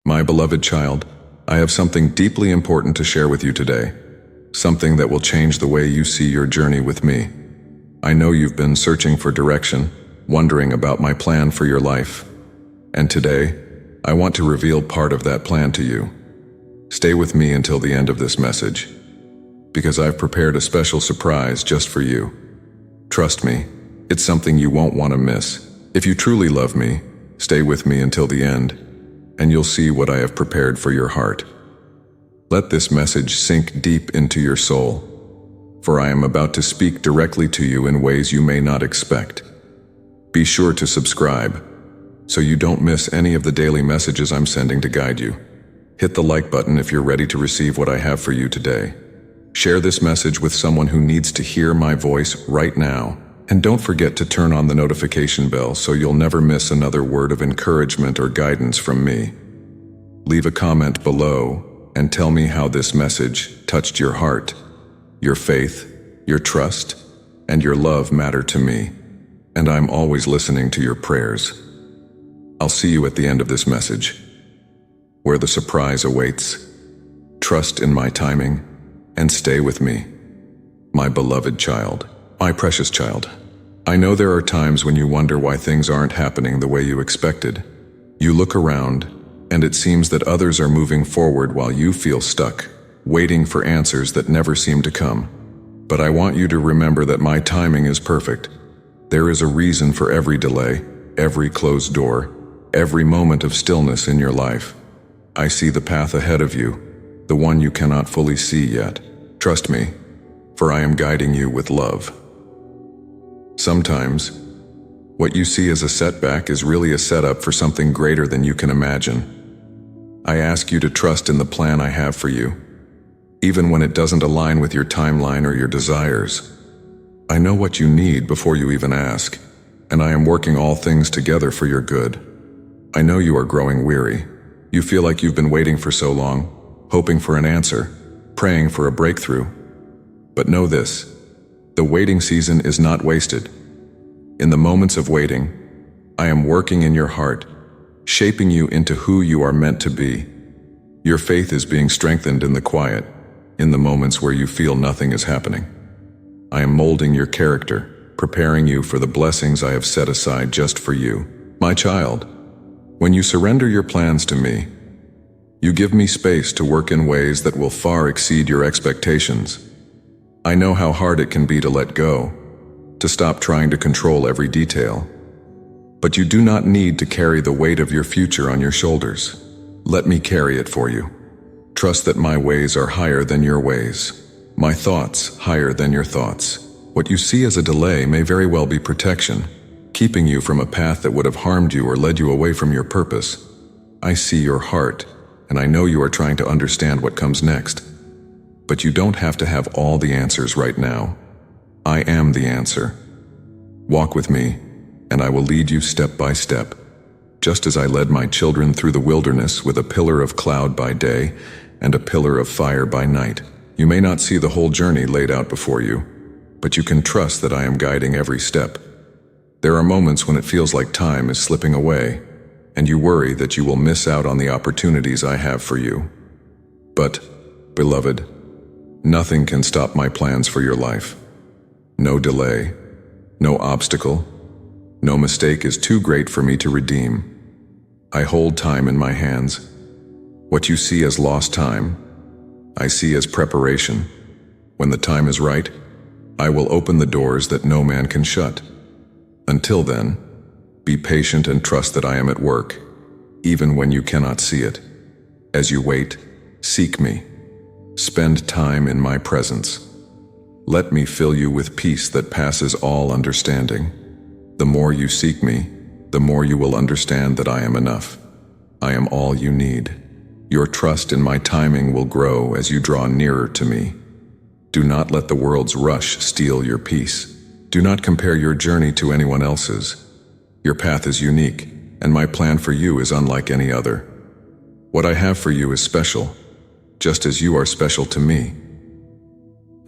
My beloved child, I have something deeply important to share with you today. Something that will change the way you see your journey with me. I know you've been searching for direction, wondering about my plan for your life. And today, I want to reveal part of that plan to you. Stay with me until the end of this message, because I've prepared a special surprise just for you. Trust me, it's something you won't want to miss. If you truly love me, stay with me until the end, and you'll see what I have prepared for your heart. Let this message sink deep into your soul, for I am about to speak directly to you in ways you may not expect. Be sure to subscribe, so you don't miss any of the daily messages I'm sending to guide you. Hit the like button if you're ready to receive what I have for you today. Share this message with someone who needs to hear my voice right now. And don't forget to turn on the notification bell so you'll never miss another word of encouragement or guidance from me. Leave a comment below and tell me how this message touched your heart. Your faith, your trust, and your love matter to me, and I'm always listening to your prayers. I'll see you at the end of this message, where the surprise awaits. Trust in my timing and stay with me, my beloved child, my precious child. I know there are times when you wonder why things aren't happening the way you expected. You look around, and it seems that others are moving forward while you feel stuck, waiting for answers that never seem to come. But I want you to remember that my timing is perfect. There is a reason for every delay, every closed door, every moment of stillness in your life. I see the path ahead of you, the one you cannot fully see yet. Trust me, for I am guiding you with love. Sometimes, what you see as a setback is really a setup for something greater than you can imagine. I ask you to trust in the plan I have for you, even when it doesn't align with your timeline or your desires. I know what you need before you even ask, and I am working all things together for your good. I know you are growing weary. You feel like you've been waiting for so long, hoping for an answer, praying for a breakthrough. But know this. The waiting season is not wasted. In the moments of waiting, I am working in your heart, shaping you into who you are meant to be. Your faith is being strengthened in the quiet, in the moments where you feel nothing is happening. I am molding your character, preparing you for the blessings I have set aside just for you. My child, when you surrender your plans to me, you give me space to work in ways that will far exceed your expectations. I know how hard it can be to let go, to stop trying to control every detail. But you do not need to carry the weight of your future on your shoulders. Let me carry it for you. Trust that my ways are higher than your ways, my thoughts higher than your thoughts. What you see as a delay may very well be protection, keeping you from a path that would have harmed you or led you away from your purpose. I see your heart, and I know you are trying to understand what comes next. But you don't have to have all the answers right now. I am the answer. Walk with me, and I will lead you step by step, just as I led my children through the wilderness with a pillar of cloud by day and a pillar of fire by night. You may not see the whole journey laid out before you, but you can trust that I am guiding every step. There are moments when it feels like time is slipping away, and you worry that you will miss out on the opportunities I have for you. But, beloved, nothing can stop my plans for your life. No delay, no obstacle, no mistake is too great for me to redeem. I hold time in my hands. What you see as lost time, I see as preparation. When the time is right, I will open the doors that no man can shut. Until then, be patient and trust that I am at work, even when you cannot see it. As you wait, seek me. Spend time in my presence. Let me fill you with peace that passes all understanding. The more you seek me, the more you will understand that I am enough. I am all you need. Your trust in my timing will grow as you draw nearer to me. Do not let the world's rush steal your peace. Do not compare your journey to anyone else's. Your path is unique, and my plan for you is unlike any other. What I have for you is special, just as you are special to me.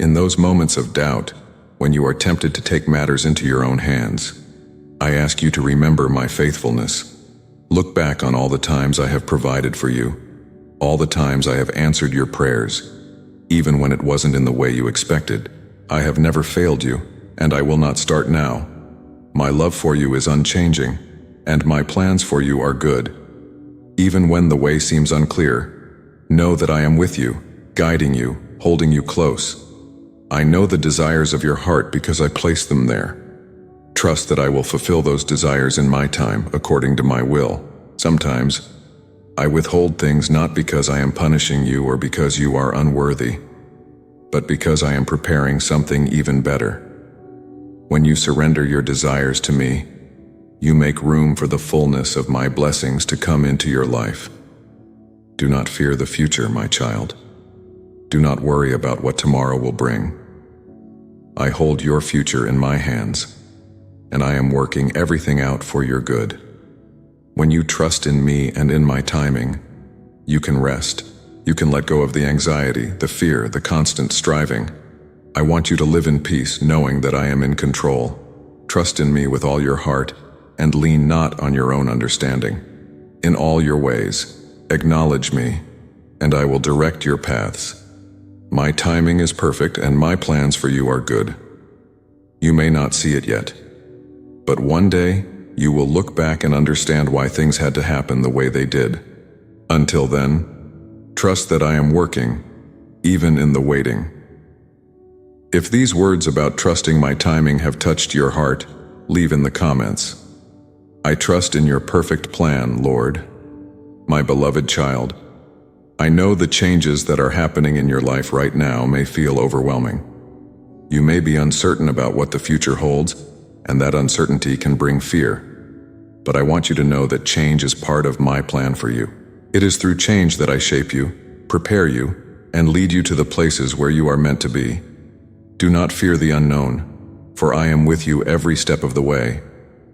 In those moments of doubt, when you are tempted to take matters into your own hands, I ask you to remember my faithfulness. Look back on all the times I have provided for you, all the times I have answered your prayers, even when it wasn't in the way you expected. I have never failed you, and I will not start now. My love for you is unchanging, and my plans for you are good. Even when the way seems unclear, know that I am with you, guiding you, holding you close. I know the desires of your heart because I placed them there. Trust that I will fulfill those desires in my time, according to my will. Sometimes, I withhold things not because I am punishing you or because you are unworthy, but because I am preparing something even better. When you surrender your desires to me, you make room for the fullness of my blessings to come into your life. Do not fear the future, my child. Do not worry about what tomorrow will bring. I hold your future in my hands, and I am working everything out for your good. When you trust in me and in my timing, you can rest. You can let go of the anxiety, the fear, the constant striving. I want you to live in peace, knowing that I am in control. Trust in me with all your heart, and lean not on your own understanding. In all your ways, acknowledge me, and I will direct your paths. My timing is perfect, and my plans for you are good. You may not see it yet, but one day, you will look back and understand why things had to happen the way they did. Until then, trust that I am working, even in the waiting. If these words about trusting my timing have touched your heart, leave in the comments. I trust in your perfect plan, Lord. My beloved child, I know the changes that are happening in your life right now may feel overwhelming. You may be uncertain about what the future holds, and that uncertainty can bring fear. But I want you to know that change is part of my plan for you. It is through change that I shape you, prepare you, and lead you to the places where you are meant to be. Do not fear the unknown, for I am with you every step of the way.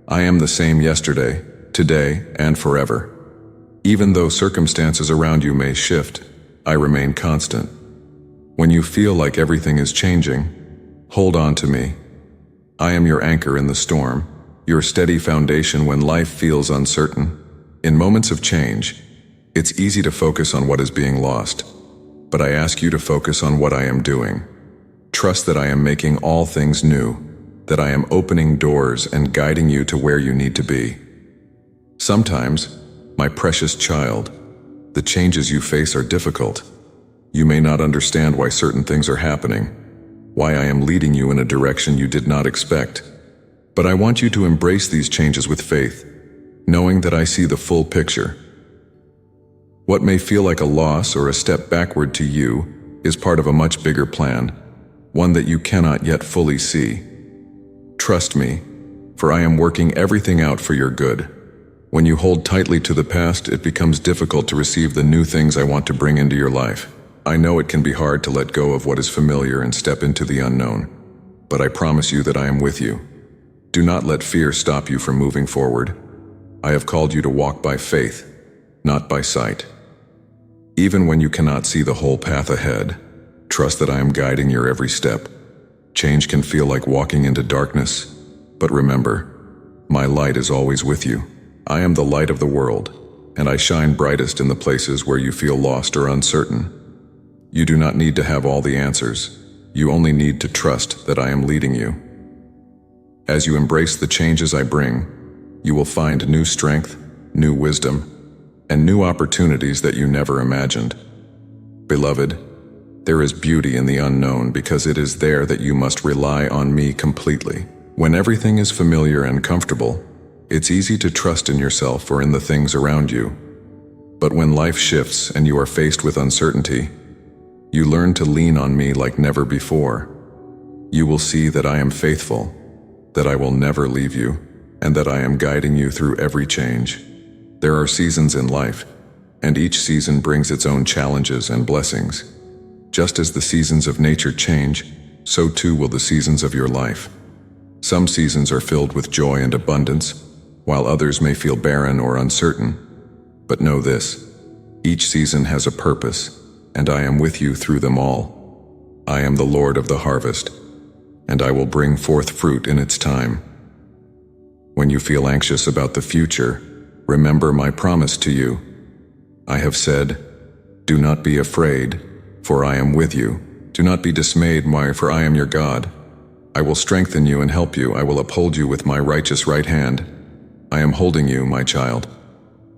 I am the same yesterday, today, and forever. Even though circumstances around you may shift, I remain constant. When you feel like everything is changing, hold on to me. I am your anchor in the storm, your steady foundation when life feels uncertain. In moments of change, it's easy to focus on what is being lost, but I ask you to focus on what I am doing. Trust that I am making all things new, that I am opening doors and guiding you to where you need to be. Sometimes, my precious child, the changes you face are difficult. You may not understand why certain things are happening, why I am leading you in a direction you did not expect. But I want you to embrace these changes with faith, knowing that I see the full picture. What may feel like a loss or a step backward to you is part of a much bigger plan, one that you cannot yet fully see. Trust me, for I am working everything out for your good. When you hold tightly to the past, it becomes difficult to receive the new things I want to bring into your life. I know it can be hard to let go of what is familiar and step into the unknown, but I promise you that I am with you. Do not let fear stop you from moving forward. I have called you to walk by faith, not by sight. Even when you cannot see the whole path ahead, trust that I am guiding your every step. Change can feel like walking into darkness, but remember, my light is always with you. I am the light of the world, and I shine brightest in the places where you feel lost or uncertain. You do not need to have all the answers. You only need to trust that I am leading you. As you embrace the changes I bring, you will find new strength, new wisdom, and new opportunities that you never imagined. Beloved, there is beauty in the unknown because it is there that you must rely on me completely. When everything is familiar and comfortable, it's easy to trust in yourself or in the things around you. But when life shifts and you are faced with uncertainty, you learn to lean on me like never before. You will see that I am faithful, that I will never leave you, and that I am guiding you through every change. There are seasons in life, and each season brings its own challenges and blessings. Just as the seasons of nature change, so too will the seasons of your life. Some seasons are filled with joy and abundance, while others may feel barren or uncertain. But know this, each season has a purpose, and I am with you through them all. I am the Lord of the harvest, and I will bring forth fruit in its time. When you feel anxious about the future, remember my promise to you. I have said, do not be afraid, for I am with you. Do not be dismayed, for I am your God. I will strengthen you and help you. I will uphold you with my righteous right hand. I am holding you, my child.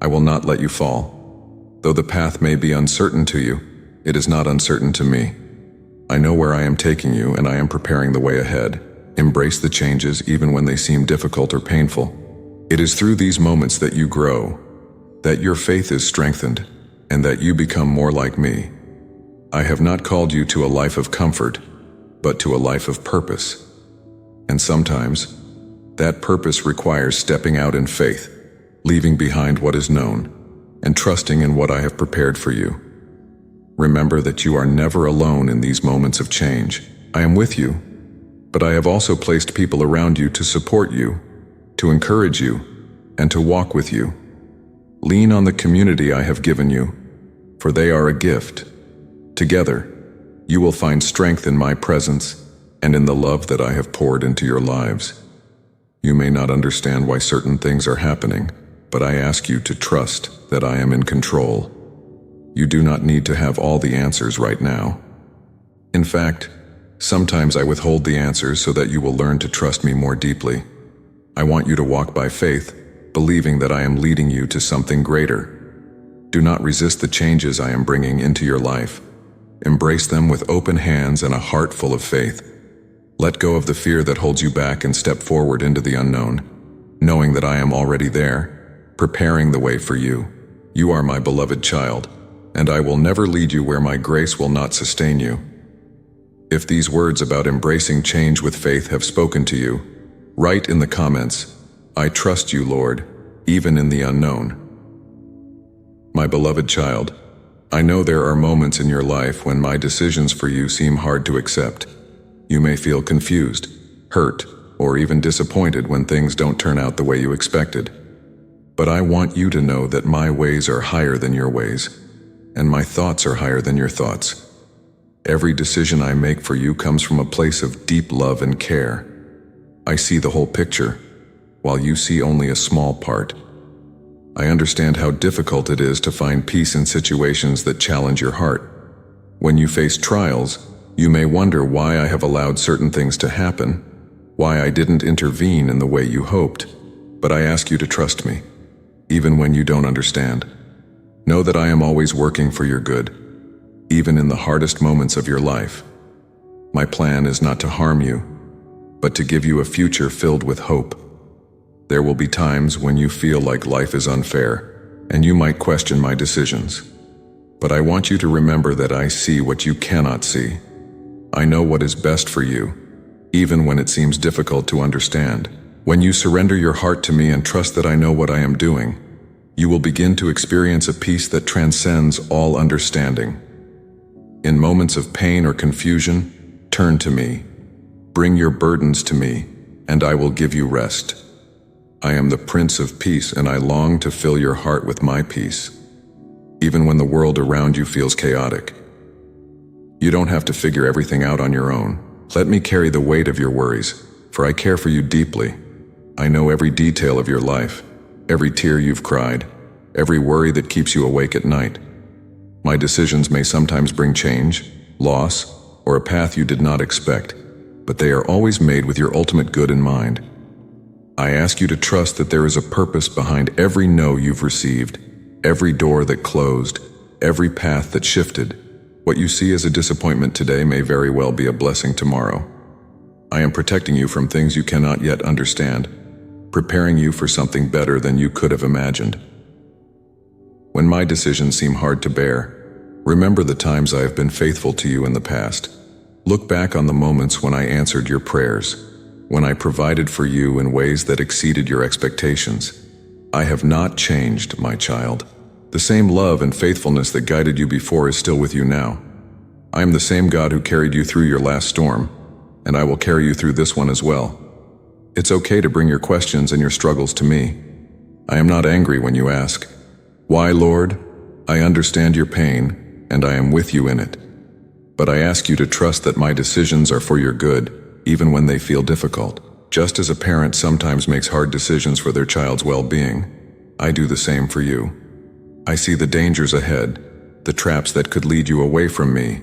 I will not let you fall. Though the path may be uncertain to you, it is not uncertain to me. I know where I am taking you, and I am preparing the way ahead. Embrace the changes even when they seem difficult or painful. It is through these moments that you grow, that your faith is strengthened, and that you become more like me. I have not called you to a life of comfort, but to a life of purpose. And sometimes, that purpose requires stepping out in faith, leaving behind what is known, and trusting in what I have prepared for you. Remember that you are never alone in these moments of change. I am with you, but I have also placed people around you to support you, to encourage you, and to walk with you. Lean on the community I have given you, for they are a gift. Together, you will find strength in my presence and in the love that I have poured into your lives. You may not understand why certain things are happening, but I ask you to trust that I am in control. You do not need to have all the answers right now. In fact, sometimes I withhold the answers so that you will learn to trust me more deeply. I want you to walk by faith, believing that I am leading you to something greater. Do not resist the changes I am bringing into your life. Embrace them with open hands and a heart full of faith. Let go of the fear that holds you back and step forward into the unknown, knowing that I am already there, preparing the way for you. You are my beloved child, and I will never lead you where my grace will not sustain you. If these words about embracing change with faith have spoken to you, write in the comments, I trust you, Lord, even in the unknown. My beloved child, I know there are moments in your life when my decisions for you seem hard to accept. You may feel confused, hurt, or even disappointed when things don't turn out the way you expected. But I want you to know that my ways are higher than your ways, and my thoughts are higher than your thoughts. Every decision I make for you comes from a place of deep love and care. I see the whole picture, while you see only a small part. I understand how difficult it is to find peace in situations that challenge your heart. When you face trials, you may wonder why I have allowed certain things to happen, why I didn't intervene in the way you hoped, but I ask you to trust me, even when you don't understand. Know that I am always working for your good, even in the hardest moments of your life. My plan is not to harm you, but to give you a future filled with hope. There will be times when you feel like life is unfair, and you might question my decisions. But I want you to remember that I see what you cannot see. I know what is best for you, even when it seems difficult to understand. When you surrender your heart to me and trust that I know what I am doing, you will begin to experience a peace that transcends all understanding. In moments of pain or confusion, turn to me. Bring your burdens to me, and I will give you rest. I am the Prince of Peace, and I long to fill your heart with my peace, even when the world around you feels chaotic. You don't have to figure everything out on your own. Let me carry the weight of your worries, for I care for you deeply. I know every detail of your life, every tear you've cried, every worry that keeps you awake at night. My decisions may sometimes bring change, loss, or a path you did not expect, but they are always made with your ultimate good in mind. I ask you to trust that there is a purpose behind every no you've received, every door that closed, every path that shifted. What you see as a disappointment today may very well be a blessing tomorrow. I am protecting you from things you cannot yet understand, preparing you for something better than you could have imagined. When my decisions seem hard to bear, remember the times I have been faithful to you in the past. Look back on the moments when I answered your prayers, when I provided for you in ways that exceeded your expectations. I have not changed, my child. The same love and faithfulness that guided you before is still with you now. I am the same God who carried you through your last storm, and I will carry you through this one as well. It's okay to bring your questions and your struggles to me. I am not angry when you ask, "Why, Lord?" I understand your pain, and I am with you in it. But I ask you to trust that my decisions are for your good, even when they feel difficult. Just as a parent sometimes makes hard decisions for their child's well-being, I do the same for you. I see the dangers ahead, the traps that could lead you away from me,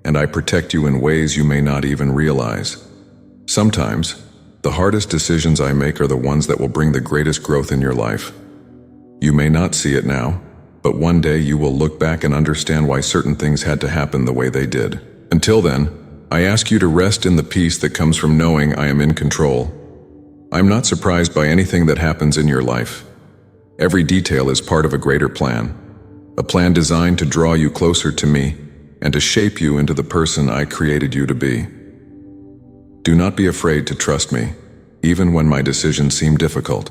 and I protect you in ways you may not even realize. Sometimes, the hardest decisions I make are the ones that will bring the greatest growth in your life. You may not see it now, but one day you will look back and understand why certain things had to happen the way they did. Until then, I ask you to rest in the peace that comes from knowing I am in control. I'm not surprised by anything that happens in your life. Every detail is part of a greater plan, a plan designed to draw you closer to me and to shape you into the person I created you to be. Do not be afraid to trust me, even when my decisions seem difficult.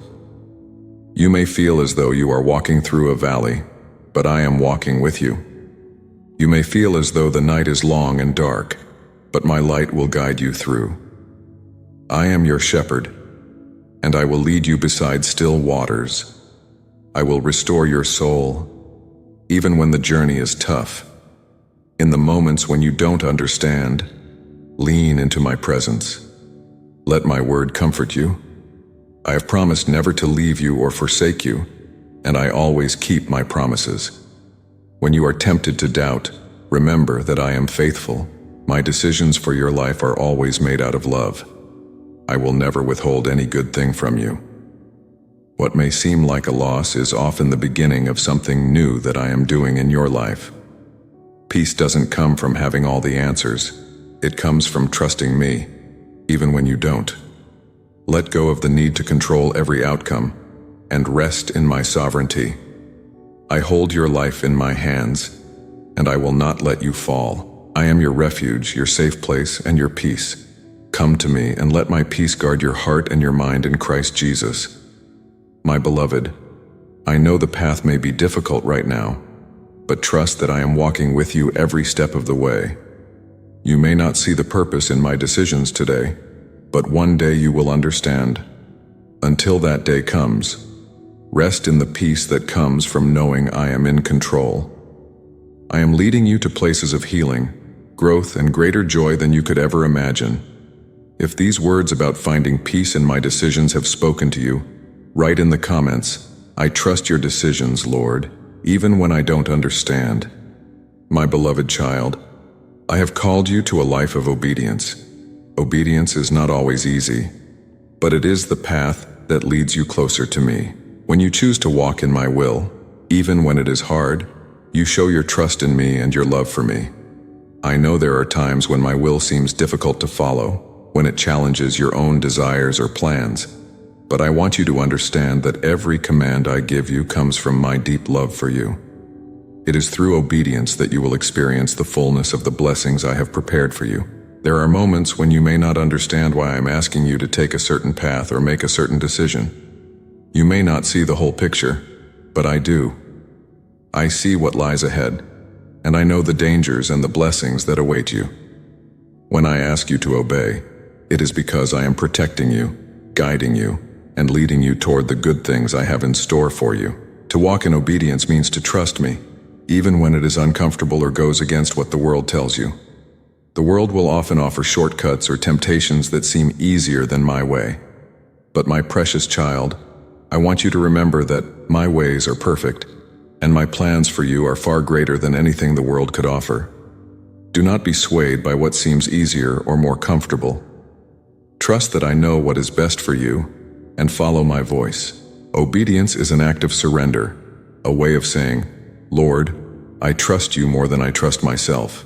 You may feel as though you are walking through a valley, but I am walking with you. You may feel as though the night is long and dark, but my light will guide you through. I am your shepherd, and I will lead you beside still waters. I will restore your soul, even when the journey is tough. In the moments when you don't understand, lean into my presence. Let my word comfort you. I have promised never to leave you or forsake you, and I always keep my promises. When you are tempted to doubt, remember that I am faithful. My decisions for your life are always made out of love. I will never withhold any good thing from you. What may seem like a loss is often the beginning of something new that I am doing in your life. Peace doesn't come from having all the answers. It comes from trusting me, even when you don't. Let go of the need to control every outcome and rest in my sovereignty. I hold your life in my hands, and I will not let you fall. I am your refuge, your safe place, and your peace. Come to me and let my peace guard your heart and your mind in Christ Jesus. My beloved, I know the path may be difficult right now, but trust that I am walking with you every step of the way. You may not see the purpose in my decisions today, but one day you will understand. Until that day comes, rest in the peace that comes from knowing I am in control. I am leading you to places of healing, growth, and greater joy than you could ever imagine. If these words about finding peace in my decisions have spoken to you, write in the comments, I trust your decisions, Lord, even when I don't understand. My beloved child, I have called you to a life of obedience. Obedience is not always easy, but it is the path that leads you closer to me. When you choose to walk in my will, even when it is hard, you show your trust in me and your love for me. I know there are times when my will seems difficult to follow, when it challenges your own desires or plans, but I want you to understand that every command I give you comes from my deep love for you. It is through obedience that you will experience the fullness of the blessings I have prepared for you. There are moments when you may not understand why I'm asking you to take a certain path or make a certain decision. You may not see the whole picture, but I do. I see what lies ahead, and I know the dangers and the blessings that await you. When I ask you to obey, it is because I am protecting you, guiding you, and leading you toward the good things I have in store for you. To walk in obedience means to trust me, even when it is uncomfortable or goes against what the world tells you. The world will often offer shortcuts or temptations that seem easier than my way. But my precious child, I want you to remember that my ways are perfect, and my plans for you are far greater than anything the world could offer. Do not be swayed by what seems easier or more comfortable. Trust that I know what is best for you, and follow my voice. Obedience is an act of surrender, a way of saying, Lord, I trust you more than I trust myself.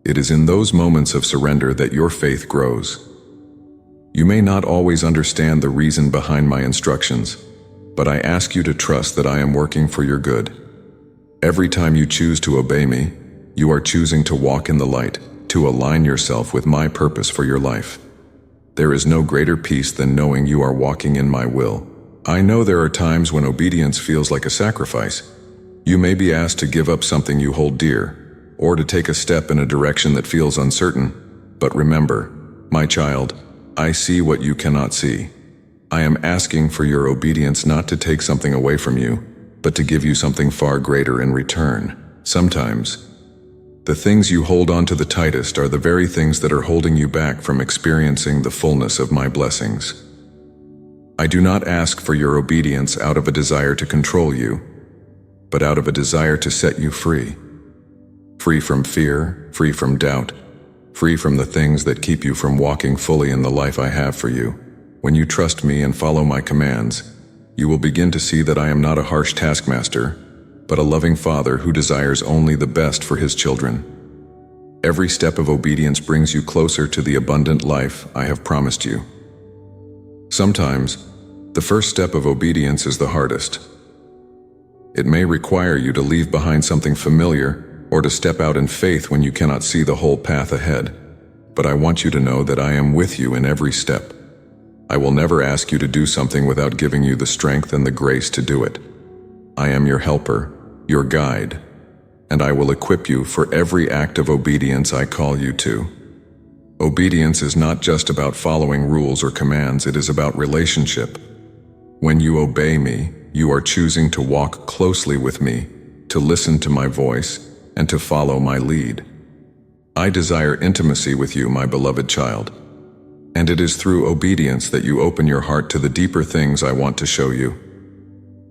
It is in those moments of surrender that your faith grows. You may not always understand the reason behind my instructions, but I ask you to trust that I am working for your good. Every time you choose to obey me, you are choosing to walk in the light, to align yourself with my purpose for your life. There is no greater peace than knowing you are walking in my will. I know there are times when obedience feels like a sacrifice. You may be asked to give up something you hold dear, or to take a step in a direction that feels uncertain. But remember, my child, I see what you cannot see. I am asking for your obedience not to take something away from you, but to give you something far greater in return. Sometimes, the things you hold on to the tightest are the very things that are holding you back from experiencing the fullness of my blessings. I do not ask for your obedience out of a desire to control you, but out of a desire to set you free. Free from fear, free from doubt, free from the things that keep you from walking fully in the life I have for you. When you trust me and follow my commands, you will begin to see that I am not a harsh taskmaster, but a loving father who desires only the best for his children. Every step of obedience brings you closer to the abundant life I have promised you. Sometimes, the first step of obedience is the hardest. It may require you to leave behind something familiar or to step out in faith when you cannot see the whole path ahead. But I want you to know that I am with you in every step. I will never ask you to do something without giving you the strength and the grace to do it. I am your helper, your guide, and I will equip you for every act of obedience I call you to. Obedience is not just about following rules or commands, it is about relationship. When you obey me, you are choosing to walk closely with me, to listen to my voice, and to follow my lead. I desire intimacy with you, my beloved child, and it is through obedience that you open your heart to the deeper things I want to show you.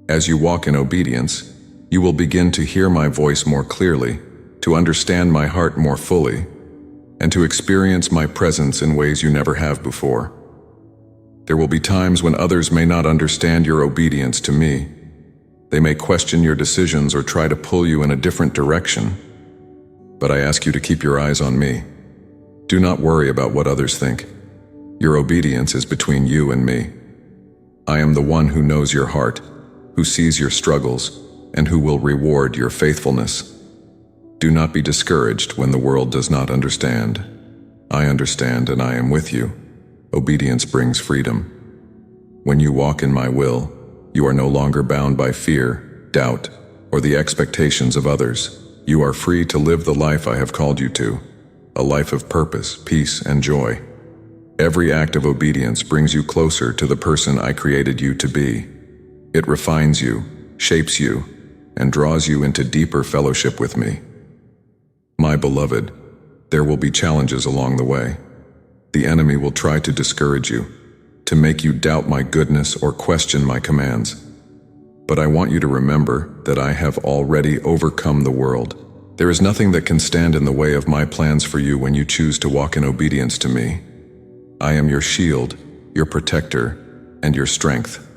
As you walk in obedience, you will begin to hear my voice more clearly, to understand my heart more fully, and to experience my presence in ways you never have before. There will be times when others may not understand your obedience to me. They may question your decisions or try to pull you in a different direction. But I ask you to keep your eyes on me. Do not worry about what others think. Your obedience is between you and me. I am the one who knows your heart, who sees your struggles, and who will reward your faithfulness. Do not be discouraged when the world does not understand. I understand and I am with you. Obedience brings freedom. When you walk in my will, you are no longer bound by fear, doubt, or the expectations of others. You are free to live the life I have called you to, a life of purpose, peace, and joy. Every act of obedience brings you closer to the person I created you to be. It refines you, shapes you, and draws you into deeper fellowship with me. My beloved, there will be challenges along the way. The enemy will try to discourage you, to make you doubt my goodness or question my commands. But I want you to remember that I have already overcome the world. There is nothing that can stand in the way of my plans for you when you choose to walk in obedience to me. I am your shield, your protector, and your strength.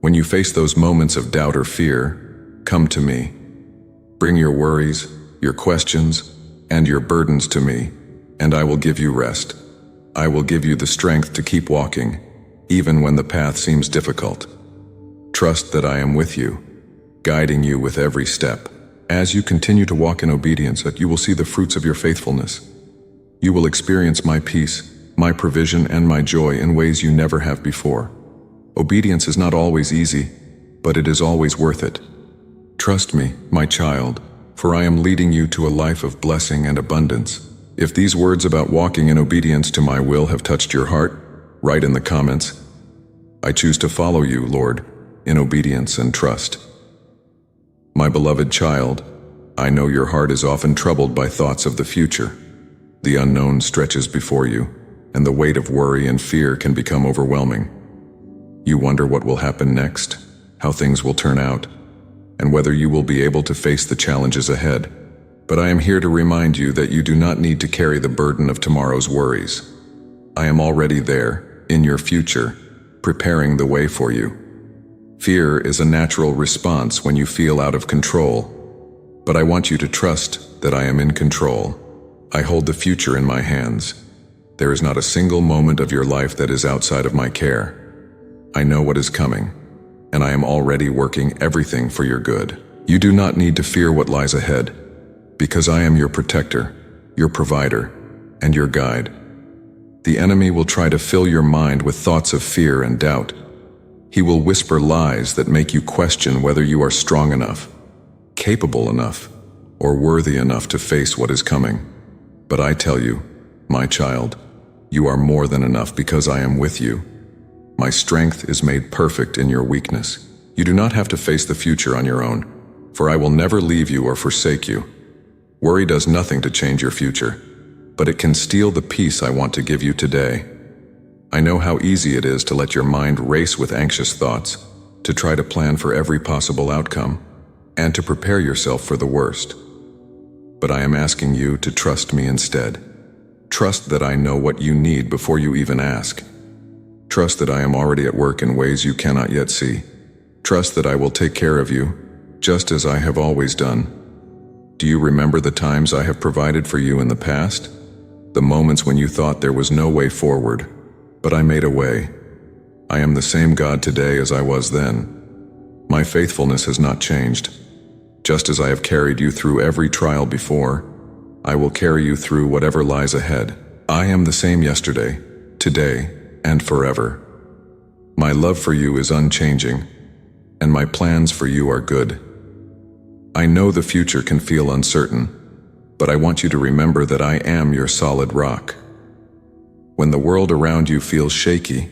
When you face those moments of doubt or fear, come to me. Bring your worries, your questions, and your burdens to me, and I will give you rest. I will give you the strength to keep walking, even when the path seems difficult. Trust that I am with you, guiding you with every step. As you continue to walk in obedience, you will see the fruits of your faithfulness. You will experience my peace, my provision, and my joy in ways you never have before. Obedience is not always easy, but it is always worth it. Trust me, my child, for I am leading you to a life of blessing and abundance. If these words about walking in obedience to my will have touched your heart, write in the comments, I choose to follow you, Lord, in obedience and trust. My beloved child, I know your heart is often troubled by thoughts of the future. The unknown stretches before you, and the weight of worry and fear can become overwhelming. You wonder what will happen next, how things will turn out, and whether you will be able to face the challenges ahead. But I am here to remind you that you do not need to carry the burden of tomorrow's worries. I am already there, in your future, preparing the way for you. Fear is a natural response when you feel out of control, but I want you to trust that I am in control. I hold the future in my hands. There is not a single moment of your life that is outside of my care. I know what is coming, and I am already working everything for your good. You do not need to fear what lies ahead, because I am your protector, your provider, and your guide. The enemy will try to fill your mind with thoughts of fear and doubt. He will whisper lies that make you question whether you are strong enough, capable enough, or worthy enough to face what is coming. But I tell you, my child, you are more than enough because I am with you. My strength is made perfect in your weakness. You do not have to face the future on your own, for I will never leave you or forsake you. Worry does nothing to change your future, but it can steal the peace I want to give you today. I know how easy it is to let your mind race with anxious thoughts, to try to plan for every possible outcome, and to prepare yourself for the worst. But I am asking you to trust me instead. Trust that I know what you need before you even ask. Trust that I am already at work in ways you cannot yet see. Trust that I will take care of you, just as I have always done. Do you remember the times I have provided for you in the past? The moments when you thought there was no way forward, but I made a way. I am the same God today as I was then. My faithfulness has not changed. Just as I have carried you through every trial before, I will carry you through whatever lies ahead. I am the same yesterday, today, and forever. My love for you is unchanging, and my plans for you are good. I know the future can feel uncertain, but I want you to remember that I am your solid rock. When the world around you feels shaky,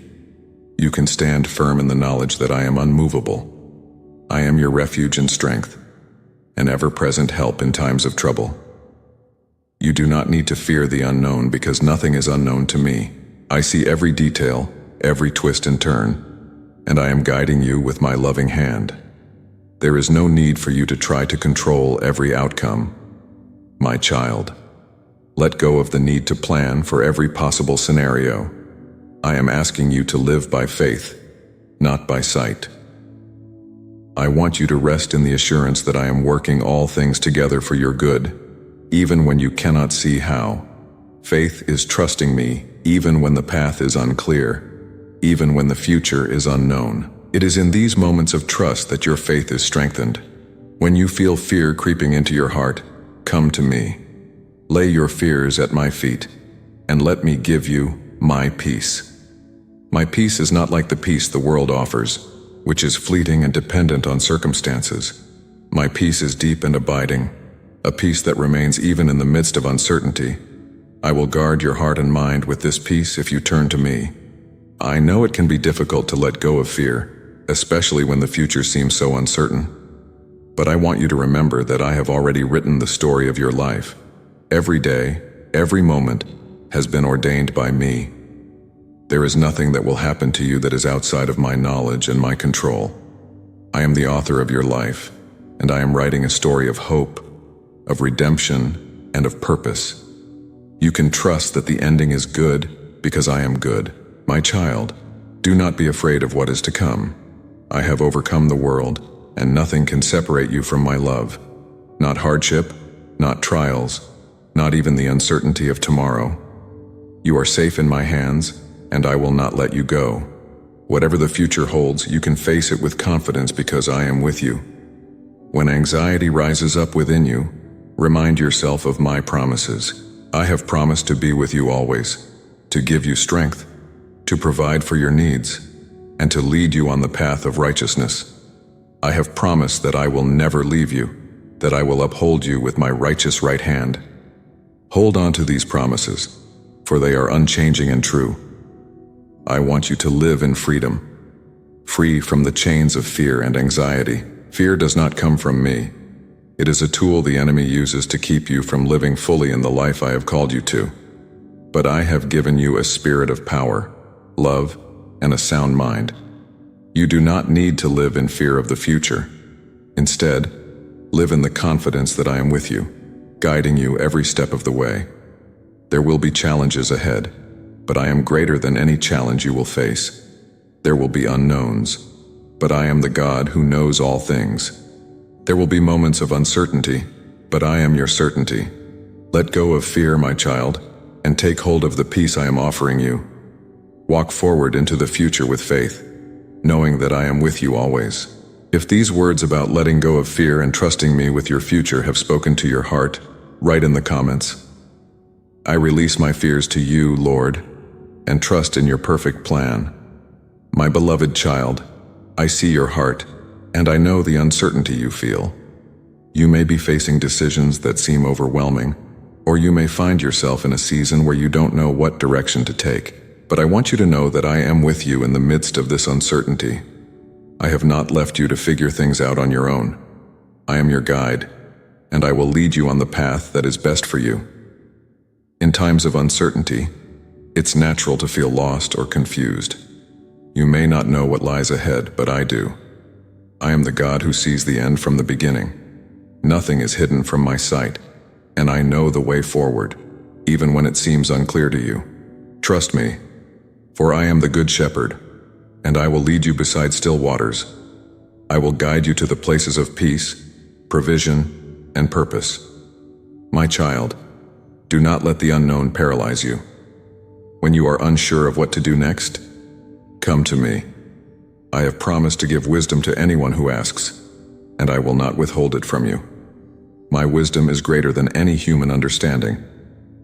you can stand firm in the knowledge that I am unmovable. I am your refuge and strength, an ever-present help in times of trouble. You do not need to fear the unknown because nothing is unknown to me. I see every detail, every twist and turn, and I am guiding you with my loving hand. There is no need for you to try to control every outcome. My child, let go of the need to plan for every possible scenario. I am asking you to live by faith, not by sight. I want you to rest in the assurance that I am working all things together for your good, even when you cannot see how. Faith is trusting me even when the path is unclear, even when the future is unknown. It is in these moments of trust that your faith is strengthened. When you feel fear creeping into your heart, come to me. Lay your fears at my feet, and let me give you my peace. My peace is not like the peace the world offers, which is fleeting and dependent on circumstances. My peace is deep and abiding, a peace that remains even in the midst of uncertainty. I will guard your heart and mind with this peace if you turn to me. I know it can be difficult to let go of fear, especially when the future seems so uncertain. But I want you to remember that I have already written the story of your life. Every day, every moment, has been ordained by me. There is nothing that will happen to you that is outside of my knowledge and my control. I am the author of your life, and I am writing a story of hope, of redemption, and of purpose. You can trust that the ending is good because I am good. My child, do not be afraid of what is to come. I have overcome the world, and nothing can separate you from my love. Not hardship, not trials, not even the uncertainty of tomorrow. You are safe in my hands, and I will not let you go. Whatever the future holds, you can face it with confidence because I am with you. When anxiety rises up within you, remind yourself of my promises. I have promised to be with you always, to give you strength, to provide for your needs, and to lead you on the path of righteousness. I have promised that I will never leave you, that I will uphold you with my righteous right hand. Hold on to these promises, for they are unchanging and true. I want you to live in freedom, free from the chains of fear and anxiety. Fear does not come from me. It is a tool the enemy uses to keep you from living fully in the life I have called you to. But I have given you a spirit of power, love, and a sound mind. You do not need to live in fear of the future. Instead, live in the confidence that I am with you, guiding you every step of the way. There will be challenges ahead, but I am greater than any challenge you will face. There will be unknowns, but I am the God who knows all things. There will be moments of uncertainty, but I am your certainty. Let go of fear, my child, and take hold of the peace I am offering you. Walk forward into the future with faith, knowing that I am with you always. If these words about letting go of fear and trusting me with your future have spoken to your heart, write in the comments. I release my fears to you, Lord, and trust in your perfect plan. My beloved child, I see your heart, and I know the uncertainty you feel. You may be facing decisions that seem overwhelming, or you may find yourself in a season where you don't know what direction to take. But I want you to know that I am with you in the midst of this uncertainty. I have not left you to figure things out on your own. I am your guide, and I will lead you on the path that is best for you. In times of uncertainty, It's natural to feel lost or confused. You may not know what lies ahead, but I do. I am the God who sees the end from the beginning. Nothing is hidden from my sight, and I know the way forward, even when it seems unclear to you. Trust me, for I am the Good Shepherd, and I will lead you beside still waters. I will guide you to the places of peace, provision, and purpose. My child, do not let the unknown paralyze you. When you are unsure of what to do next, come to me. I have promised to give wisdom to anyone who asks, and I will not withhold it from you. My wisdom is greater than any human understanding,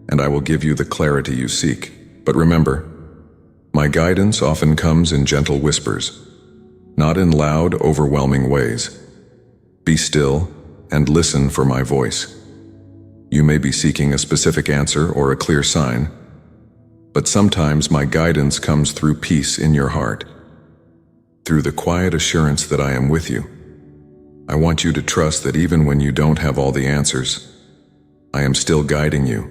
and I will give you the clarity you seek. But remember, my guidance often comes in gentle whispers, not in loud, overwhelming ways. Be still and listen for my voice. You may be seeking a specific answer or a clear sign, but sometimes my guidance comes through peace in your heart, through the quiet assurance that I am with you. I want you to trust that even when you don't have all the answers, I am still guiding you.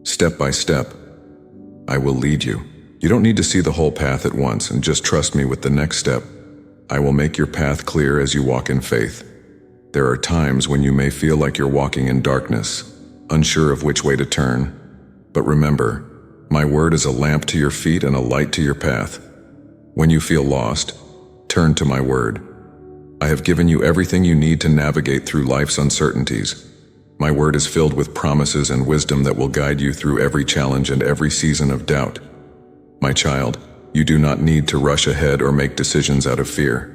Step by step, I will lead you. You don't need to see the whole path at once, and just trust me with the next step. I will make your path clear as you walk in faith. There are times when you may feel like you're walking in darkness, unsure of which way to turn. But remember, my word is a lamp to your feet and a light to your path. When you feel lost, turn to my word. I have given you everything you need to navigate through life's uncertainties. My word is filled with promises and wisdom that will guide you through every challenge and every season of doubt. My child, you do not need to rush ahead or make decisions out of fear.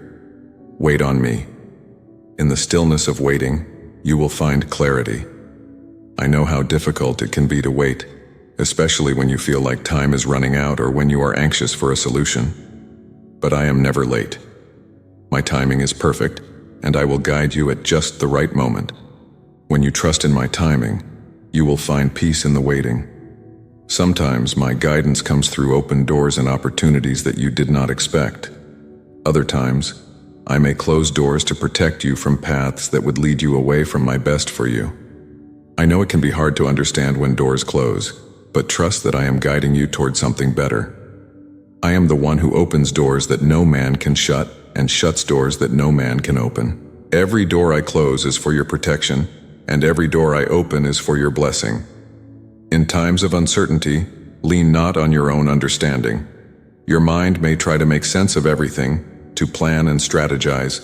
Wait on me. In the stillness of waiting, you will find clarity. I know how difficult it can be to wait, especially when you feel like time is running out or when you are anxious for a solution. But I am never late. My timing is perfect, and I will guide you at just the right moment. When you trust in my timing, you will find peace in the waiting. Sometimes my guidance comes through open doors and opportunities that you did not expect. Other times, I may close doors to protect you from paths that would lead you away from my best for you. I know it can be hard to understand when doors close, but trust that I am guiding you toward something better. I am the one who opens doors that no man can shut and shuts doors that no man can open. Every door I close is for your protection, and every door I open is for your blessing. In times of uncertainty, lean not on your own understanding. Your mind may try to make sense of everything, to plan and strategize,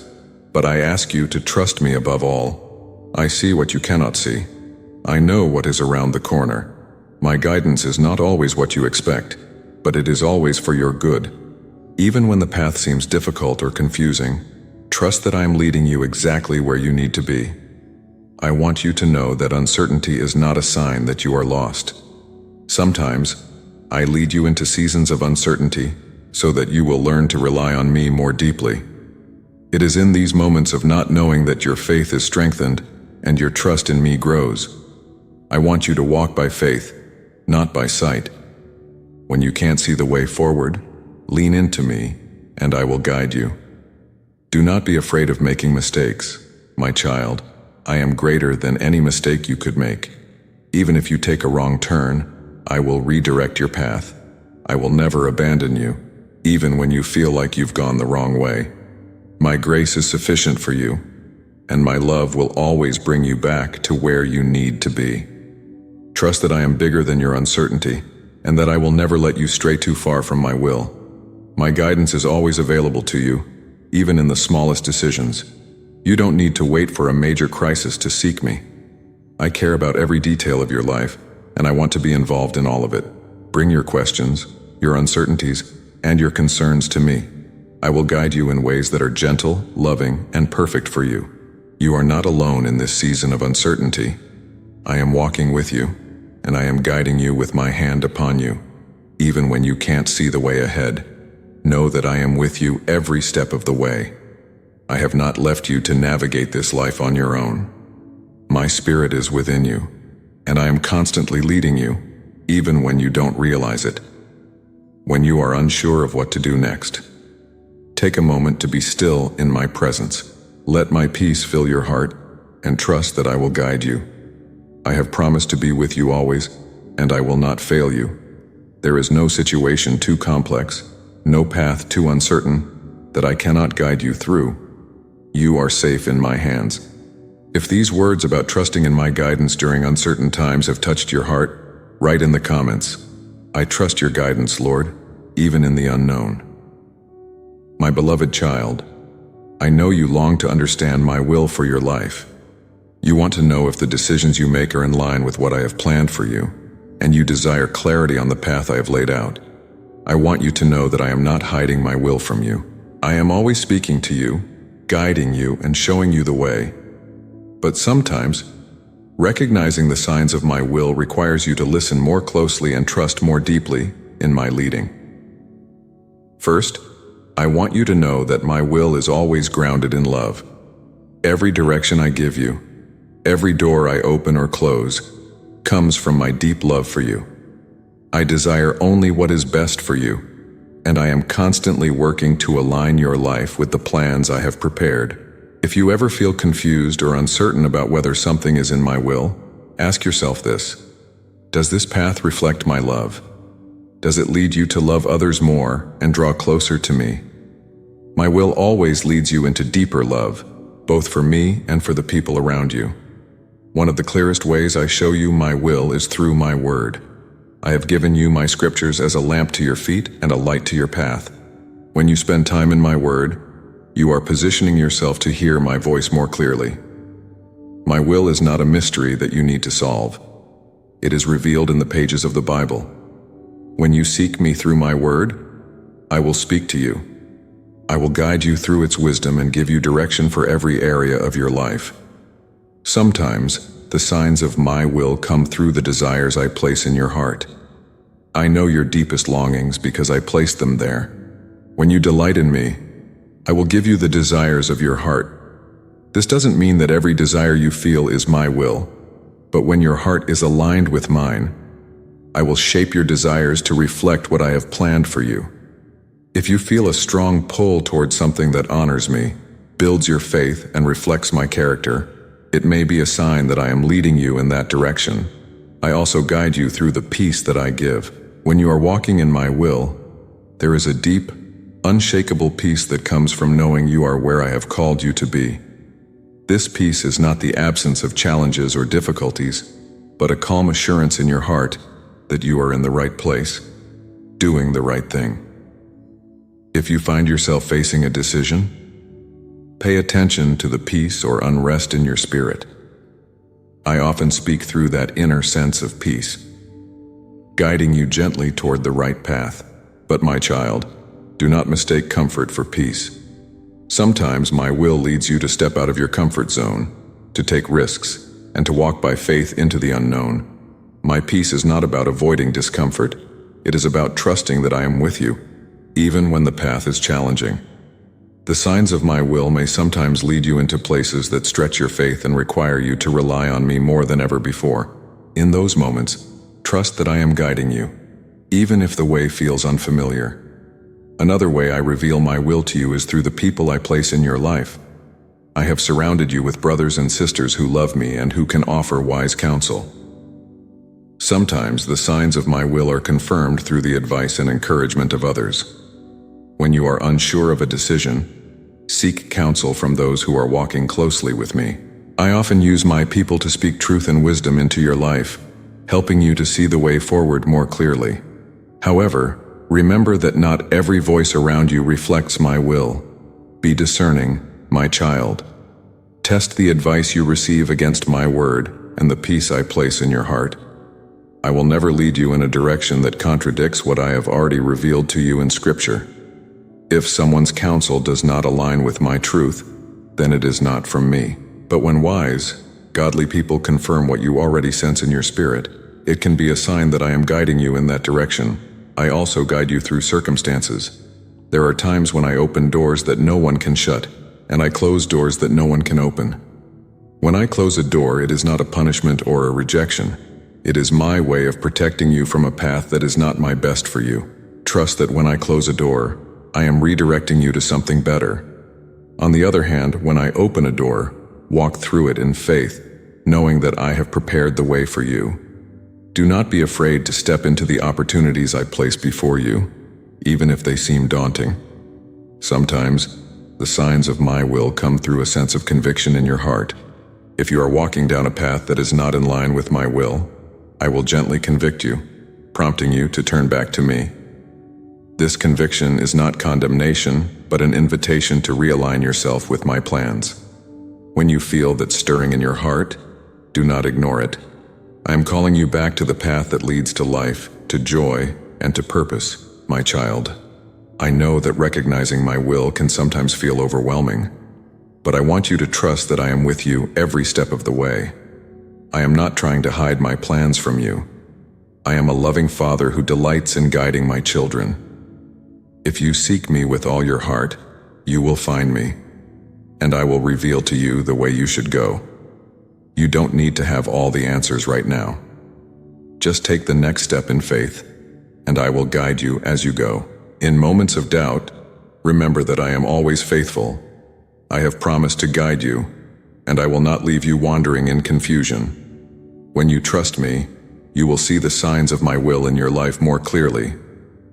but I ask you to trust me above all. I see what you cannot see. I know what is around the corner. My guidance is not always what you expect, but it is always for your good. Even when the path seems difficult or confusing, trust that I am leading you exactly where you need to be. I want you to know that uncertainty is not a sign that you are lost. Sometimes, I lead you into seasons of uncertainty so that you will learn to rely on me more deeply. It is in these moments of not knowing that your faith is strengthened and your trust in me grows. I want you to walk by faith, not by sight. When you can't see the way forward, lean into me, and I will guide you. Do not be afraid of making mistakes, my child. I am greater than any mistake you could make. Even if you take a wrong turn, I will redirect your path. I will never abandon you, even when you feel like you've gone the wrong way. My grace is sufficient for you, and my love will always bring you back to where you need to be. Trust that I am bigger than your uncertainty, and that I will never let you stray too far from my will. My guidance is always available to you, even in the smallest decisions. You don't need to wait for a major crisis to seek me. I care about every detail of your life, and I want to be involved in all of it. Bring your questions, your uncertainties, and your concerns to me. I will guide you in ways that are gentle, loving, and perfect for you. You are not alone in this season of uncertainty. I am walking with you, and I am guiding you with my hand upon you. Even when you can't see the way ahead, know that I am with you every step of the way. I have not left you to navigate this life on your own. My spirit is within you, and I am constantly leading you, even when you don't realize it. When you are unsure of what to do next, take a moment to be still in my presence. Let my peace fill your heart, and trust that I will guide you. I have promised to be with you always, and I will not fail you. There is no situation too complex, no path too uncertain, that I cannot guide you through. You are safe in my hands. If these words about trusting in my guidance during uncertain times have touched your heart, write in the comments, "I trust your guidance, Lord, even in the unknown." My beloved child, I know you long to understand my will for your life. You want to know if the decisions you make are in line with what I have planned for you, and you desire clarity on the path I have laid out. I want you to know that I am not hiding my will from you. I am always speaking to you, guiding you, and showing you the way. But sometimes, recognizing the signs of my will requires you to listen more closely and trust more deeply in my leading. First, I want you to know that my will is always grounded in love. Every direction I give you, every door I open or close, comes from my deep love for you. I desire only what is best for you, and I am constantly working to align your life with the plans I have prepared. If you ever feel confused or uncertain about whether something is in my will, ask yourself this: does this path reflect my love? Does it lead you to love others more and draw closer to me? My will always leads you into deeper love, both for me and for the people around you. One of the clearest ways I show you my will is through my word. I have given you my scriptures as a lamp to your feet and a light to your path. When you spend time in my word, you are positioning yourself to hear my voice more clearly. My will is not a mystery that you need to solve. It is revealed in the pages of the Bible. When you seek me through my word, I will speak to you. I will guide you through its wisdom and give you direction for every area of your life. Sometimes, the signs of my will come through the desires I place in your heart. I know your deepest longings because I placed them there. When you delight in me, I will give you the desires of your heart. This doesn't mean that every desire you feel is my will, but when your heart is aligned with mine, I will shape your desires to reflect what I have planned for you. If you feel a strong pull towards something that honors me, builds your faith, and reflects my character, it may be a sign that I am leading you in that direction. I also guide you through the peace that I give. When you are walking in my will, there is a deep, unshakable peace that comes from knowing you are where I have called you to be. This peace is not the absence of challenges or difficulties, but a calm assurance in your heart that you are in the right place, doing the right thing. If you find yourself facing a decision, pay attention to the peace or unrest in your spirit. I often speak through that inner sense of peace, guiding you gently toward the right path. But my child, do not mistake comfort for peace. Sometimes my will leads you to step out of your comfort zone, to take risks, and to walk by faith into the unknown. My peace is not about avoiding discomfort. It is about trusting that I am with you, even when the path is challenging. The signs of my will may sometimes lead you into places that stretch your faith and require you to rely on me more than ever before. In those moments, trust that I am guiding you, even if the way feels unfamiliar. Another way I reveal my will to you is through the people I place in your life. I have surrounded you with brothers and sisters who love me and who can offer wise counsel. Sometimes the signs of my will are confirmed through the advice and encouragement of others. When you are unsure of a decision, seek counsel from those who are walking closely with me. I often use my people to speak truth and wisdom into your life, helping you to see the way forward more clearly. However, remember that not every voice around you reflects my will. Be discerning, my child. Test the advice you receive against my word and the peace I place in your heart. I will never lead you in a direction that contradicts what I have already revealed to you in Scripture. If someone's counsel does not align with my truth, then it is not from me. But when wise, godly people confirm what you already sense in your spirit, it can be a sign that I am guiding you in that direction. I also guide you through circumstances. There are times when I open doors that no one can shut, and I close doors that no one can open. When I close a door, it is not a punishment or a rejection. It is my way of protecting you from a path that is not my best for you. Trust that when I close a door, I am redirecting you to something better. On the other hand, when I open a door, walk through it in faith, knowing that I have prepared the way for you. Do not be afraid to step into the opportunities I place before you, even if they seem daunting. Sometimes, the signs of my will come through a sense of conviction in your heart. If you are walking down a path that is not in line with my will, I will gently convict you, prompting you to turn back to me. This conviction is not condemnation, but an invitation to realign yourself with my plans. When you feel that stirring in your heart, do not ignore it. I am calling you back to the path that leads to life, to joy, and to purpose, my child. I know that recognizing my will can sometimes feel overwhelming, but I want you to trust that I am with you every step of the way. I am not trying to hide my plans from you. I am a loving father who delights in guiding my children. If you seek me with all your heart, you will find me, and I will reveal to you the way you should go. You don't need to have all the answers right now. Just take the next step in faith, and I will guide you as you go. In moments of doubt, remember that I am always faithful. I have promised to guide you, and I will not leave you wandering in confusion. When you trust me, you will see the signs of my will in your life more clearly.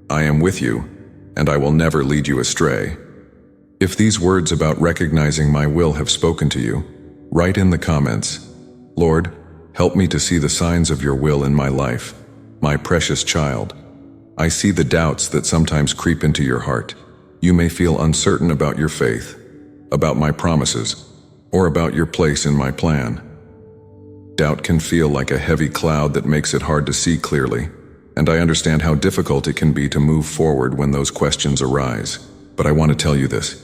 I am with you, and I will never lead you astray. If these words about recognizing my will have spoken to you, write in the comments, "Lord, help me to see the signs of your will in my life, my precious child." I see the doubts that sometimes creep into your heart. You may feel uncertain about your faith, about my promises, or about your place in my plan. Doubt can feel like a heavy cloud that makes it hard to see clearly, and I understand how difficult it can be to move forward when those questions arise. But I want to tell you this: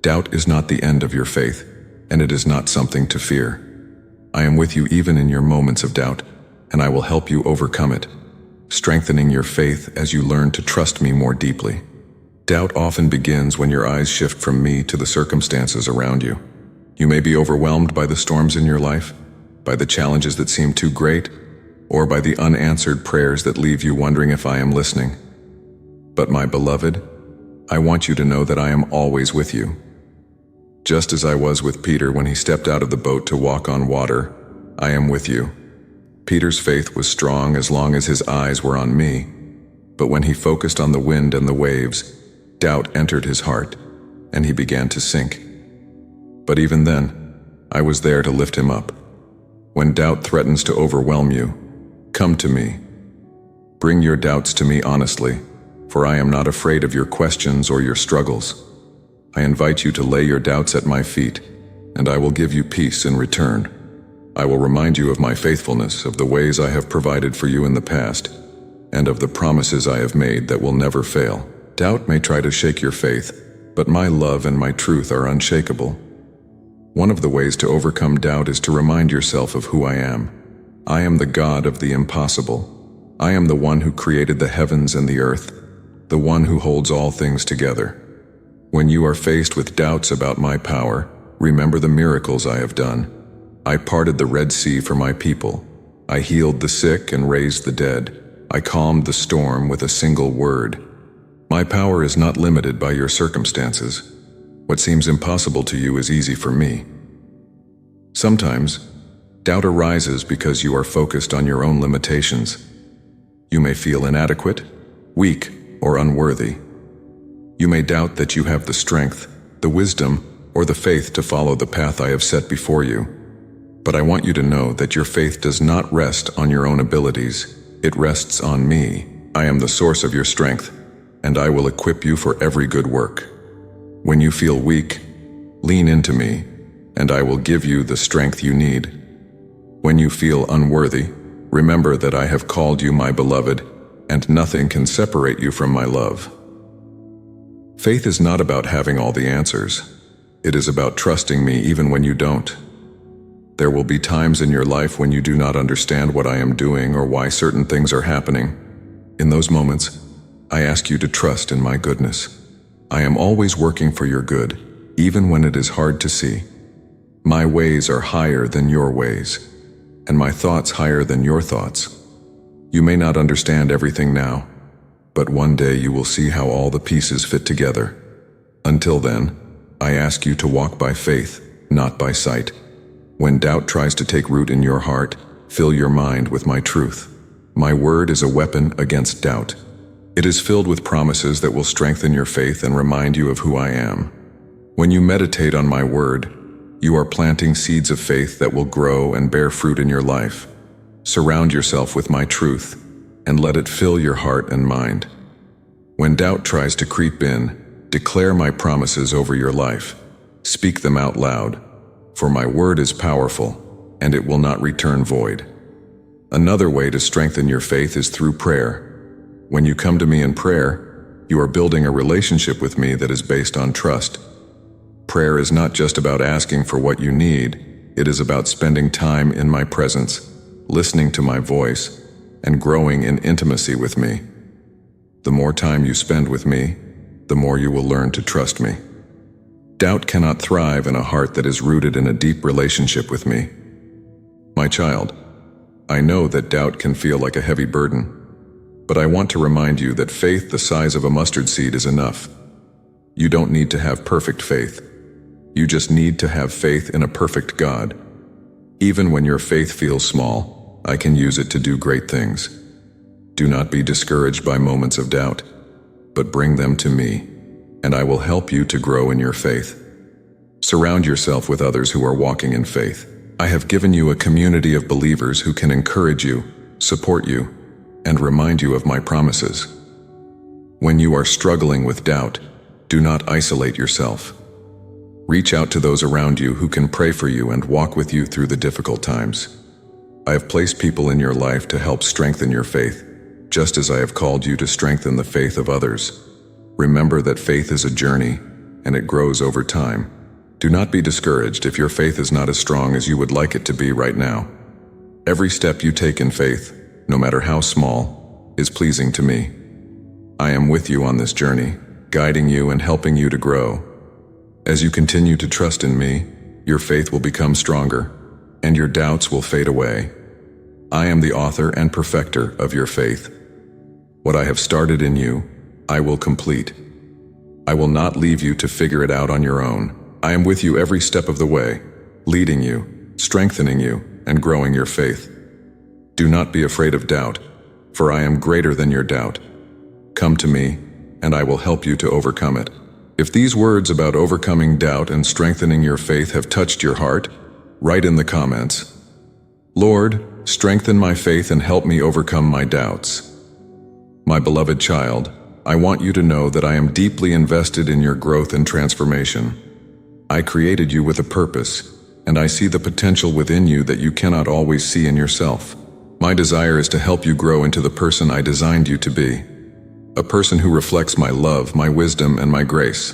doubt is not the end of your faith, and it is not something to fear. I am with you even in your moments of doubt, and I will help you overcome it, strengthening your faith as you learn to trust me more deeply. Doubt often begins when your eyes shift from me to the circumstances around you. You may be overwhelmed by the storms in your life, by the challenges that seem too great, or by the unanswered prayers that leave you wondering if I am listening. But my beloved, I want you to know that I am always with you. Just as I was with Peter when he stepped out of the boat to walk on water, I am with you. Peter's faith was strong as long as his eyes were on me, but when he focused on the wind and the waves, doubt entered his heart, and he began to sink. But even then, I was there to lift him up. When doubt threatens to overwhelm you, come to me. Bring your doubts to me honestly, for I am not afraid of your questions or your struggles. I invite you to lay your doubts at my feet, and I will give you peace in return. I will remind you of my faithfulness, of the ways I have provided for you in the past, and of the promises I have made that will never fail. Doubt may try to shake your faith, but my love and my truth are unshakable. One of the ways to overcome doubt is to remind yourself of who I am. I am the God of the impossible. I am the one who created the heavens and the earth, the one who holds all things together. When you are faced with doubts about my power, remember the miracles I have done. I parted the Red Sea for my people. I healed the sick and raised the dead. I calmed the storm with a single word. My power is not limited by your circumstances. What seems impossible to you is easy for me. Sometimes, doubt arises because you are focused on your own limitations. You may feel inadequate, weak, or unworthy. You may doubt that you have the strength, the wisdom, or the faith to follow the path I have set before you. But I want you to know that your faith does not rest on your own abilities. It rests on me. I am the source of your strength, and I will equip you for every good work. When you feel weak, lean into me, and I will give you the strength you need. When you feel unworthy, remember that I have called you my beloved, and nothing can separate you from my love. Faith is not about having all the answers. It is about trusting me even when you don't. There will be times in your life when you do not understand what I am doing or why certain things are happening. In those moments, I ask you to trust in my goodness. I am always working for your good, even when it is hard to see. My ways are higher than your ways, and my thoughts higher than your thoughts. You may not understand everything now, but one day you will see how all the pieces fit together. Until then, I ask you to walk by faith, not by sight. When doubt tries to take root in your heart, fill your mind with my truth. My word is a weapon against doubt. It is filled with promises that will strengthen your faith and remind you of who I am. When you meditate on my word, you are planting seeds of faith that will grow and bear fruit in your life. Surround yourself with my truth and let it fill your heart and mind. When doubt tries to creep in, declare my promises over your life. Speak them out loud, for my word is powerful, and it will not return void. Another way to strengthen your faith is through prayer. When you come to me in prayer, you are building a relationship with me that is based on trust. Prayer is not just about asking for what you need, it is about spending time in my presence, listening to my voice, and growing in intimacy with me. The more time you spend with me, the more you will learn to trust me. Doubt cannot thrive in a heart that is rooted in a deep relationship with me. My child, I know that doubt can feel like a heavy burden, but I want to remind you that faith the size of a mustard seed is enough. You don't need to have perfect faith. You just need to have faith in a perfect God. Even when your faith feels small, I can use it to do great things. Do not be discouraged by moments of doubt, but bring them to me, and I will help you to grow in your faith. Surround yourself with others who are walking in faith. I have given you a community of believers who can encourage you, support you, and remind you of my promises. When you are struggling with doubt, do not isolate yourself. Reach out to those around you who can pray for you and walk with you through the difficult times. I have placed people in your life to help strengthen your faith, just as I have called you to strengthen the faith of others. Remember that faith is a journey, and it grows over time. Do not be discouraged if your faith is not as strong as you would like it to be right now. Every step you take in faith, no matter how small, is pleasing to me. I am with you on this journey, guiding you and helping you to grow. As you continue to trust in me, your faith will become stronger, and your doubts will fade away. I am the author and perfecter of your faith. What I have started in you, I will complete. I will not leave you to figure it out on your own. I am with you every step of the way, leading you, strengthening you, and growing your faith. Do not be afraid of doubt, for I am greater than your doubt. Come to me, and I will help you to overcome it. If these words about overcoming doubt and strengthening your faith have touched your heart, write in the comments, "Lord, strengthen my faith and help me overcome my doubts." My beloved child, I want you to know that I am deeply invested in your growth and transformation. I created you with a purpose, and I see the potential within you that you cannot always see in yourself. My desire is to help you grow into the person I designed you to be, a person who reflects my love, my wisdom, and my grace.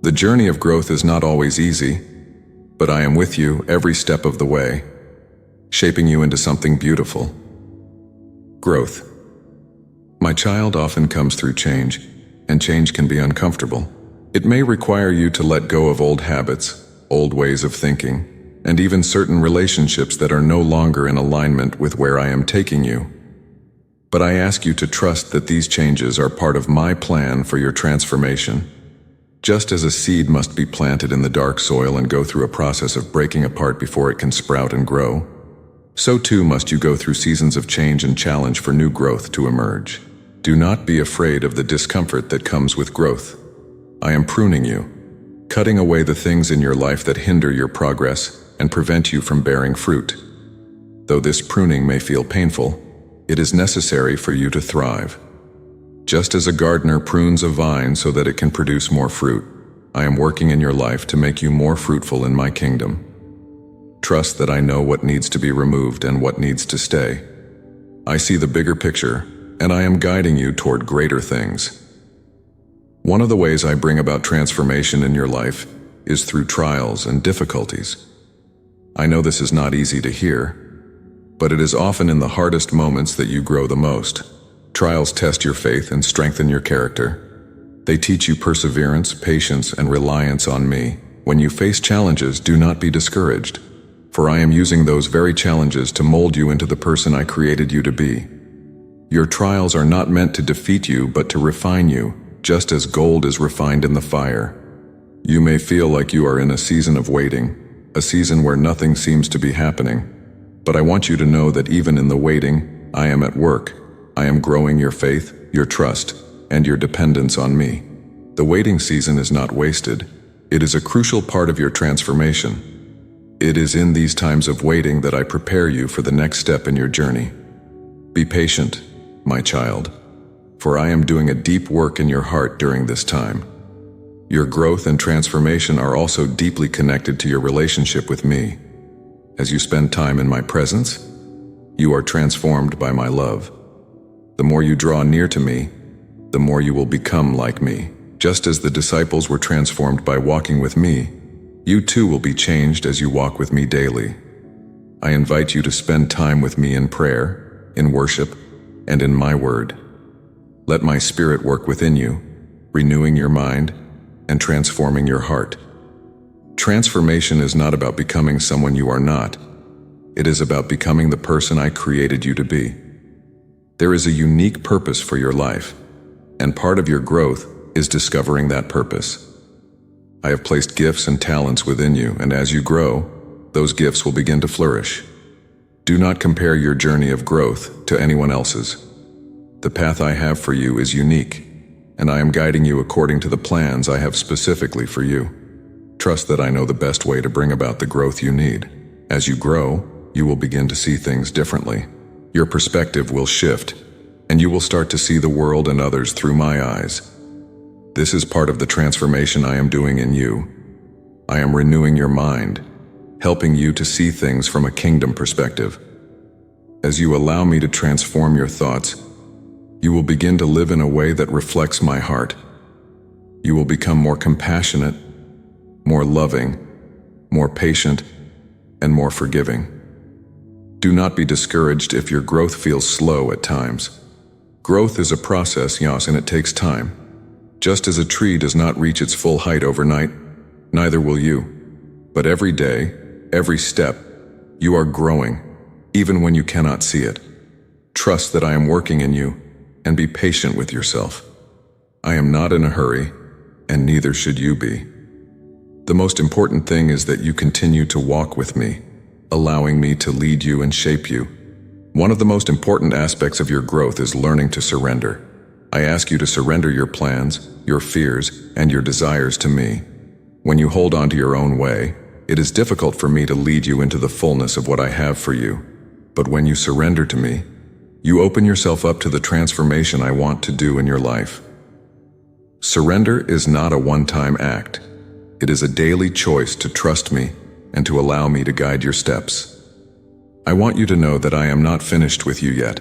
The journey of growth is not always easy, but I am with you every step of the way, shaping you into something beautiful. Growth. My child often comes through change, and change can be uncomfortable. It may require you to let go of old habits, old ways of thinking, and even certain relationships that are no longer in alignment with where I am taking you. But I ask you to trust that these changes are part of my plan for your transformation. Just as a seed must be planted in the dark soil and go through a process of breaking apart before it can sprout and grow, so too must you go through seasons of change and challenge for new growth to emerge. Do not be afraid of the discomfort that comes with growth. I am pruning you, cutting away the things in your life that hinder your progress and prevent you from bearing fruit. Though this pruning may feel painful, it is necessary for you to thrive. Just as a gardener prunes a vine so that it can produce more fruit, I am working in your life to make you more fruitful in my kingdom. Trust that I know what needs to be removed and what needs to stay. I see the bigger picture, and I am guiding you toward greater things. One of the ways I bring about transformation in your life is through trials and difficulties. I know this is not easy to hear, but it is often in the hardest moments that you grow the most. Trials test your faith and strengthen your character. They teach you perseverance, patience, and reliance on me. When you face challenges, do not be discouraged, for I am using those very challenges to mold you into the person I created you to be. Your trials are not meant to defeat you, but to refine you, just as gold is refined in the fire. You may feel like you are in a season of waiting, a season where nothing seems to be happening. But I want you to know that even in the waiting, I am at work. I am growing your faith, your trust, and your dependence on me. The waiting season is not wasted. It is a crucial part of your transformation. It is in these times of waiting that I prepare you for the next step in your journey. Be patient, my child, for I am doing a deep work in your heart during this time. Your growth and transformation are also deeply connected to your relationship with me. As you spend time in my presence, you are transformed by my love. The more you draw near to me, the more you will become like me. Just as the disciples were transformed by walking with me, you too will be changed as you walk with me daily. I invite you to spend time with me in prayer, in worship, and in my word. Let my spirit work within you, renewing your mind and transforming your heart. Transformation is not about becoming someone you are not. It is about becoming the person I created you to be. There is a unique purpose for your life, and part of your growth is discovering that purpose. I have placed gifts and talents within you, and as you grow, those gifts will begin to flourish. Do not compare your journey of growth to anyone else's. The path I have for you is unique, and I am guiding you according to the plans I have specifically for you. Trust that I know the best way to bring about the growth you need. As you grow, you will begin to see things differently. Your perspective will shift, and you will start to see the world and others through my eyes. This is part of the transformation I am doing in you. I am renewing your mind, helping you to see things from a kingdom perspective. As you allow me to transform your thoughts, you will begin to live in a way that reflects my heart. You will become more compassionate, more loving, more patient, and more forgiving. Do not be discouraged if your growth feels slow at times. Growth is a process, yes, and it takes time. Just as a tree does not reach its full height overnight, neither will you. But every day, every step, you are growing, even when you cannot see it. Trust that I am working in you, and be patient with yourself. I am not in a hurry, and neither should you be. The most important thing is that you continue to walk with me, allowing me to lead you and shape you. One of the most important aspects of your growth is learning to surrender. I ask you to surrender your plans, your fears, and your desires to me. When you hold on to your own way, it is difficult for me to lead you into the fullness of what I have for you. But when you surrender to me, you open yourself up to the transformation I want to do in your life. Surrender is not a one-time act. It is a daily choice to trust me and to allow me to guide your steps. I want you to know that I am not finished with you yet.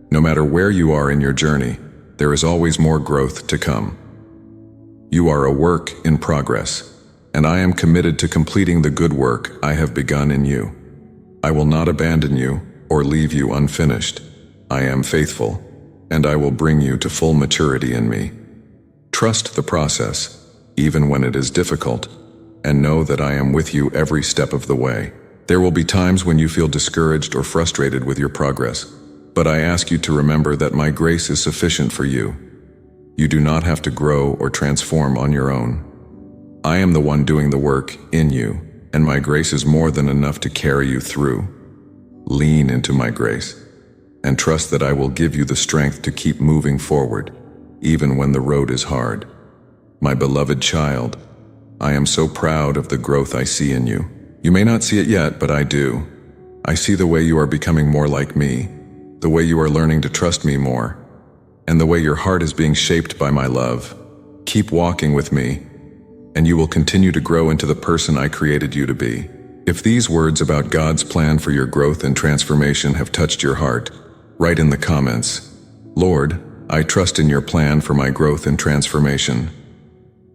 No matter where you are in your journey, there is always more growth to come. You are a work in progress, and I am committed to completing the good work I have begun in you. I will not abandon you or leave you unfinished. I am faithful, and I will bring you to full maturity in me. Trust the process, even when it is difficult, and know that I am with you every step of the way. There will be times when you feel discouraged or frustrated with your progress, but I ask you to remember that my grace is sufficient for you. You do not have to grow or transform on your own. I am the one doing the work in you, and my grace is more than enough to carry you through. Lean into my grace, and trust that I will give you the strength to keep moving forward, even when the road is hard. My beloved child, I am so proud of the growth I see in you. You may not see it yet, but I do. I see the way you are becoming more like me, the way you are learning to trust me more, and the way your heart is being shaped by my love. Keep walking with me, and you will continue to grow into the person I created you to be. If these words about God's plan for your growth and transformation have touched your heart, write in the comments, "Lord, I trust in your plan for my growth and transformation."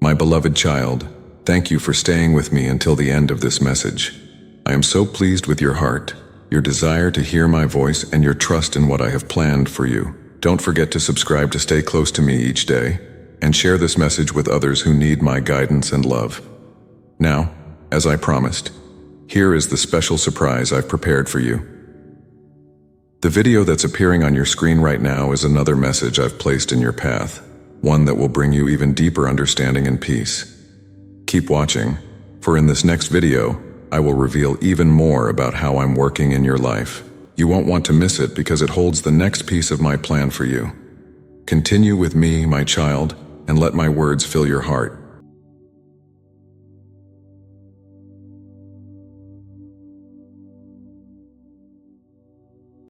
My beloved child, thank you for staying with me until the end of this message. I am so pleased with your heart, your desire to hear my voice, and your trust in what I have planned for you. Don't forget to subscribe to stay close to me each day, and share this message with others who need my guidance and love. Now, as I promised, here is the special surprise I've prepared for you. The video that's appearing on your screen right now is another message I've placed in your path, one that will bring you even deeper understanding and peace. Keep watching, for in this next video, I will reveal even more about how I'm working in your life. You won't want to miss it because it holds the next piece of my plan for you. Continue with me, my child, and let my words fill your heart.